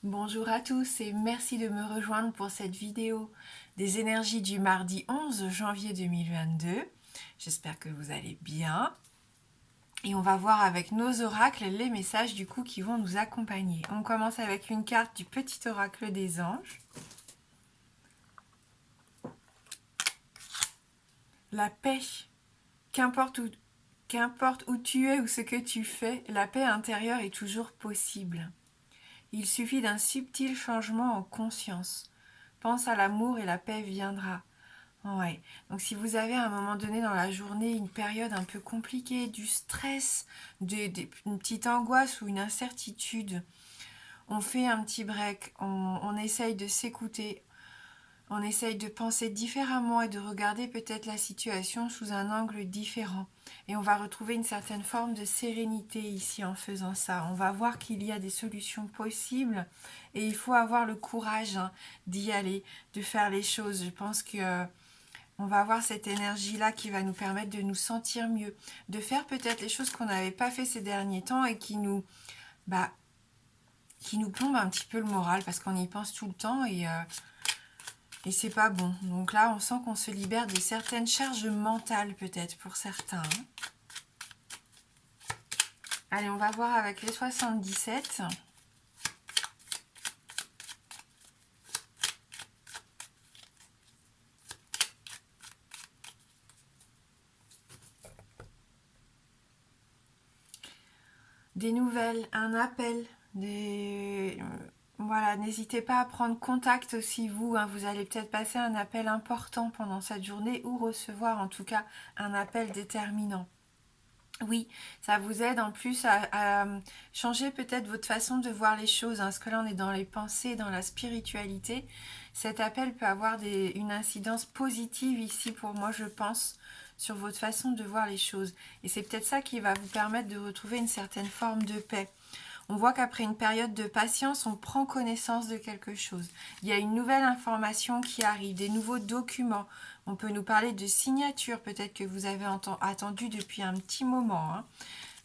Bonjour à tous et merci de me rejoindre pour cette vidéo des énergies du mardi 11 janvier 2022. J'espère que vous allez bien. Et on va voir avec nos oracles les messages du coup qui vont nous accompagner. On commence avec une carte du petit oracle des anges. La paix. Qu'importe où tu es ou ce que tu fais, la paix intérieure est toujours possible. Il suffit d'un subtil changement en conscience. Pense à l'amour et la paix viendra. Ouais. Donc si vous avez à un moment donné dans la journée une période un peu compliquée, du stress, une petite angoisse ou une incertitude, on fait un petit break, on essaye de s'écouter, on essaye de penser différemment et de regarder peut-être la situation sous un angle différent. Et on va retrouver une certaine forme de sérénité ici en faisant ça. On va voir qu'il y a des solutions possibles et il faut avoir le courage d'y aller, de faire les choses. Je pense que on va avoir cette énergie-là qui va nous permettre de nous sentir mieux, de faire peut-être les choses qu'on n'avait pas fait ces derniers temps et bah, qui nous plombe un petit peu le moral parce qu'on y pense tout le temps et c'est pas bon. Donc là, on sent qu'on se libère de certaines charges mentales peut-être pour certains. Allez, on va voir avec les 77. Des nouvelles, un appel, voilà, n'hésitez pas à prendre contact aussi vous, vous allez peut-être passer un appel important pendant cette journée ou recevoir en tout cas un appel déterminant. Oui, ça vous aide en plus à changer peut-être votre façon de voir les choses, parce que là on est dans les pensées, dans la spiritualité. Cet appel peut avoir une incidence positive ici pour moi, je pense, sur votre façon de voir les choses. Et c'est peut-être ça qui va vous permettre de retrouver une certaine forme de paix. On voit qu'après une période de patience, on prend connaissance de quelque chose. Il y a une nouvelle information qui arrive, des nouveaux documents. On peut nous parler de signature, peut-être que vous avez attendu depuis un petit moment,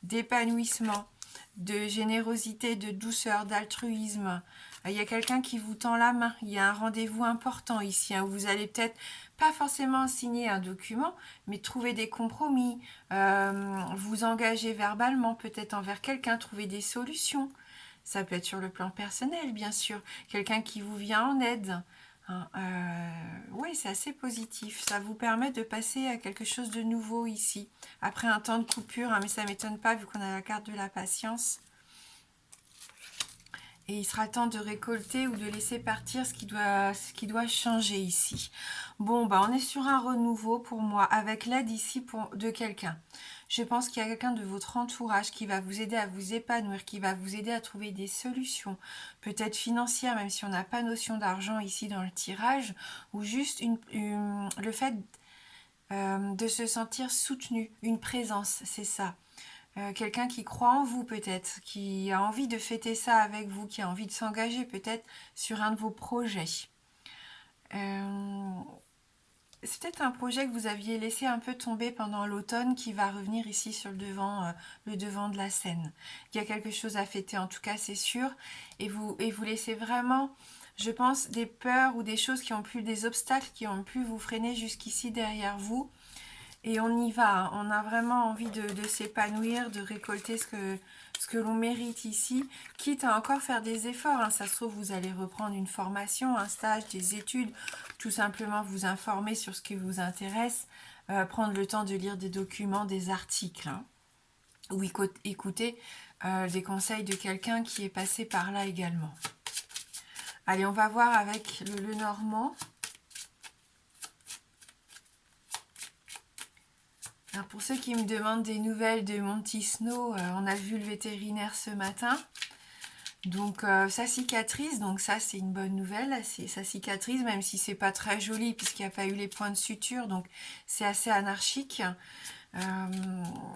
d'épanouissement, de générosité, de douceur, d'altruisme. Il y a quelqu'un qui vous tend la main. Il y a un rendez-vous important ici, où vous allez peut-être pas forcément signer un document, mais trouver des compromis, vous engager verbalement peut-être envers quelqu'un, trouver des solutions. Ça peut être sur le plan personnel, bien sûr. Quelqu'un qui vous vient en aide. Oui, c'est assez positif. Ça vous permet de passer à quelque chose de nouveau ici. Après un temps de coupure, mais ça ne m'étonne pas vu qu'on a la carte de la patience. Et il sera temps de récolter ou de laisser partir ce qui doit changer ici. Bon, on est sur un renouveau pour moi, avec l'aide ici de quelqu'un. Je pense qu'il y a quelqu'un de votre entourage qui va vous aider à vous épanouir, qui va vous aider à trouver des solutions, peut-être financières, même si on n'a pas notion d'argent ici dans le tirage, ou juste le fait de se sentir soutenu, une présence, c'est ça. Quelqu'un qui croit en vous peut-être, qui a envie de fêter ça avec vous, qui a envie de s'engager peut-être sur un de vos projets. C'est peut-être un projet que vous aviez laissé un peu tomber pendant l'automne qui va revenir ici sur le devant de la scène. Il y a quelque chose à fêter en tout cas, c'est sûr. Et vous laissez vraiment, je pense, des peurs ou des choses des obstacles qui ont pu vous freiner jusqu'ici derrière vous. Et on y va, on a vraiment envie de s'épanouir, de récolter ce que l'on mérite ici, quitte à encore faire des efforts. Ça se trouve, vous allez reprendre une formation, un stage, des études, tout simplement vous informer sur ce qui vous intéresse, prendre le temps de lire des documents, des articles, ou écouter des conseils de quelqu'un qui est passé par là également. Allez, on va voir avec le Normand. Alors pour ceux qui me demandent des nouvelles de mon petit Snow, on a vu le vétérinaire ce matin. Donc ça cicatrise, donc ça c'est une bonne nouvelle, ça cicatrise même si c'est pas très joli puisqu'il n'y a pas eu les points de suture, donc c'est assez anarchique.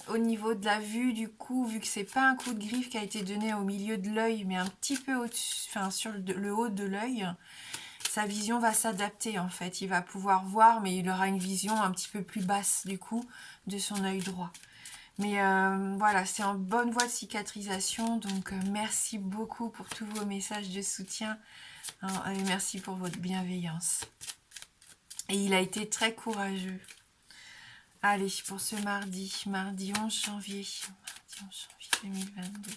Au niveau de la vue du coup, vu que c'est pas un coup de griffe qui a été donné au milieu de l'œil, mais un petit peu au-dessus, enfin sur le haut de l'œil, sa vision va s'adapter en fait. Il va pouvoir voir, mais il aura une vision un petit peu plus basse du coup de son œil droit. Mais voilà, c'est en bonne voie de cicatrisation. Donc, merci beaucoup pour tous vos messages de soutien. Hein, et merci pour votre bienveillance. Et il a été très courageux. Allez, pour ce mardi 11 janvier. Mardi 11 janvier 2022.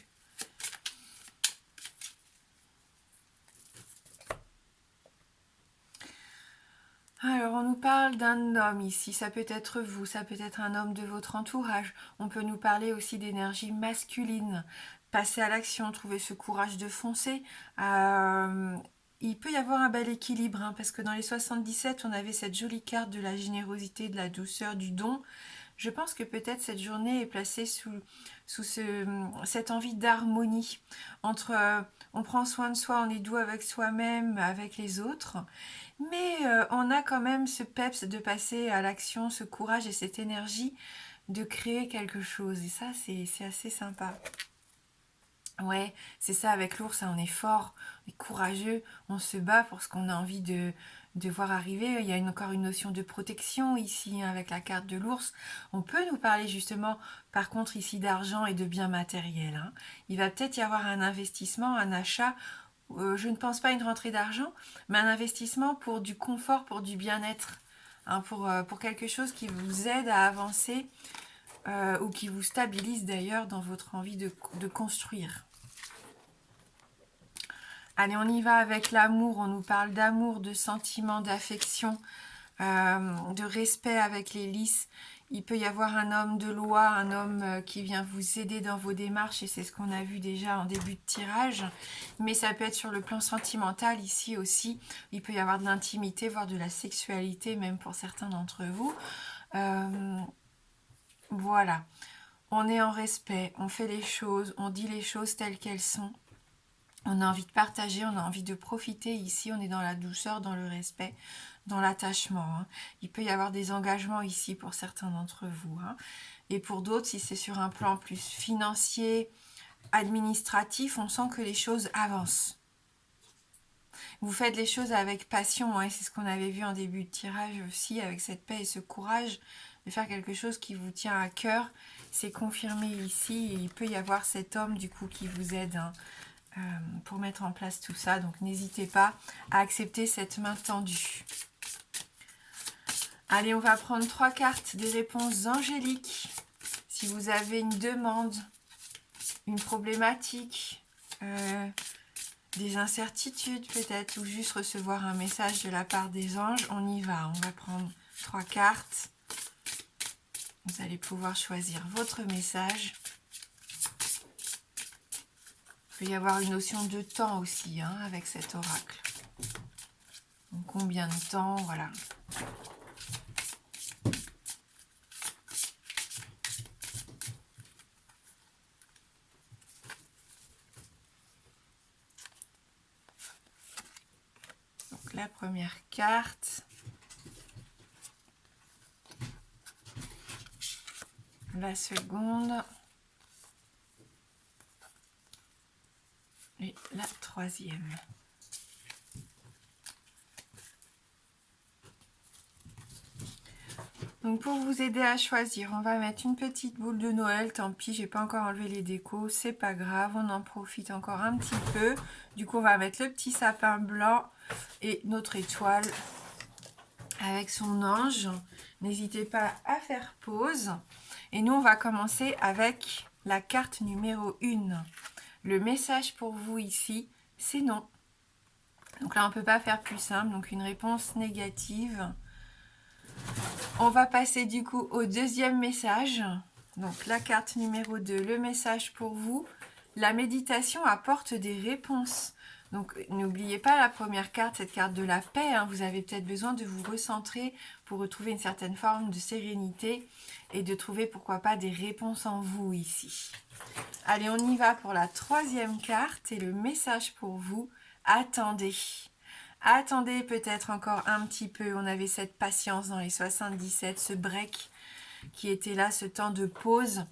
Alors, on nous parle d'un homme ici, ça peut être vous, ça peut être un homme de votre entourage. On peut nous parler aussi d'énergie masculine. Passer à l'action, trouver ce courage de foncer. Il peut y avoir un bel équilibre, hein, parce que dans les 77, on avait cette jolie carte de la générosité, de la douceur, du don. Je pense que peut-être cette journée est placée sous cette envie d'harmonie entre on prend soin de soi, on est doux avec soi-même, avec les autres, mais on a quand même ce peps de passer à l'action, ce courage et cette énergie de créer quelque chose. Et ça, c'est assez sympa. Ouais, c'est ça avec l'ours, hein, on est fort, on est courageux, on se bat pour ce qu'on a envie de voir arriver. Il y a encore une notion de protection ici, hein, avec la carte de l'ours. On peut nous parler justement, par contre, ici d'argent et de biens matériels. Hein. Il va peut-être y avoir un investissement, un achat. Je ne pense pas à une rentrée d'argent, mais un investissement pour du confort, pour du bien-être, hein, pour quelque chose qui vous aide à avancer ou qui vous stabilise d'ailleurs dans votre envie de construire. Allez, on y va avec l'amour. On nous parle d'amour, de sentiments, d'affection, de respect avec les lys. Il peut y avoir un homme de loi, un homme qui vient vous aider dans vos démarches, et c'est ce qu'on a vu déjà en début de tirage. Mais ça peut être sur le plan sentimental ici aussi. Il peut y avoir de l'intimité, voire de la sexualité, même pour certains d'entre vous. Voilà. On est en respect, on fait les choses, on dit les choses telles qu'elles sont. On a envie de partager, on a envie de profiter. Ici, on est dans la douceur, dans le respect, dans l'attachement. Hein. Il peut y avoir des engagements ici pour certains d'entre vous. Hein. Et pour d'autres, si c'est sur un plan plus financier, administratif, on sent que les choses avancent. Vous faites les choses avec passion. Hein, et c'est ce qu'on avait vu en début de tirage aussi, avec cette paix et ce courage de faire quelque chose qui vous tient à cœur. C'est confirmé ici. Et il peut y avoir cet homme du coup qui vous aide. Hein, pour mettre en place tout ça. Donc n'hésitez pas à accepter cette main tendue. Allez, on va prendre 3 cartes des réponses angéliques. Si vous avez une demande, une problématique, des incertitudes peut-être, ou juste recevoir un message de la part des anges, on y va. On va prendre 3 cartes. Vous allez pouvoir choisir votre message. Il peut y avoir une notion de temps aussi, hein, avec cet oracle. Donc, combien de temps, voilà. Donc, la première carte. La seconde. Et la troisième. Donc pour vous aider à choisir, on va mettre une petite boule de Noël. Tant pis, j'ai pas encore enlevé les décos, c'est pas grave, on en profite encore un petit peu. Du coup, on va mettre le petit sapin blanc et notre étoile avec son ange. N'hésitez pas à faire pause. Et nous, on va commencer avec la carte numéro 1. Le message pour vous ici, c'est non. Donc là, on ne peut pas faire plus simple. Donc une réponse négative. On va passer du coup au deuxième message. Donc la carte numéro 2, le message pour vous. La méditation apporte des réponses. Donc n'oubliez pas la première carte, cette carte de la paix. Hein. Vous avez peut-être besoin de vous recentrer pour retrouver une certaine forme de sérénité et de trouver pourquoi pas des réponses en vous ici. Allez, on y va pour la troisième carte et le message pour vous. Attendez. Attendez peut-être encore un petit peu. On avait cette patience dans les 77, ce break qui était là, ce temps de pause.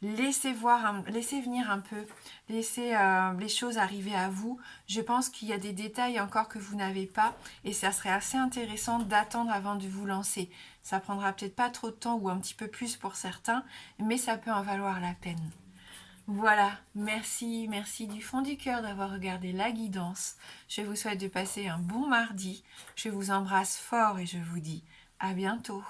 laissez voir, laissez venir un peu, laissez les choses arriver à vous. Je pense qu'il y a des détails encore que vous n'avez pas et ça serait assez intéressant d'attendre avant de vous lancer. Ça prendra peut-être pas trop de temps ou un petit peu plus pour certains, mais ça peut en valoir la peine. Voilà, merci, merci du fond du cœur d'avoir regardé la guidance. Je vous souhaite de passer un bon mardi. Je vous embrasse fort et je vous dis à bientôt.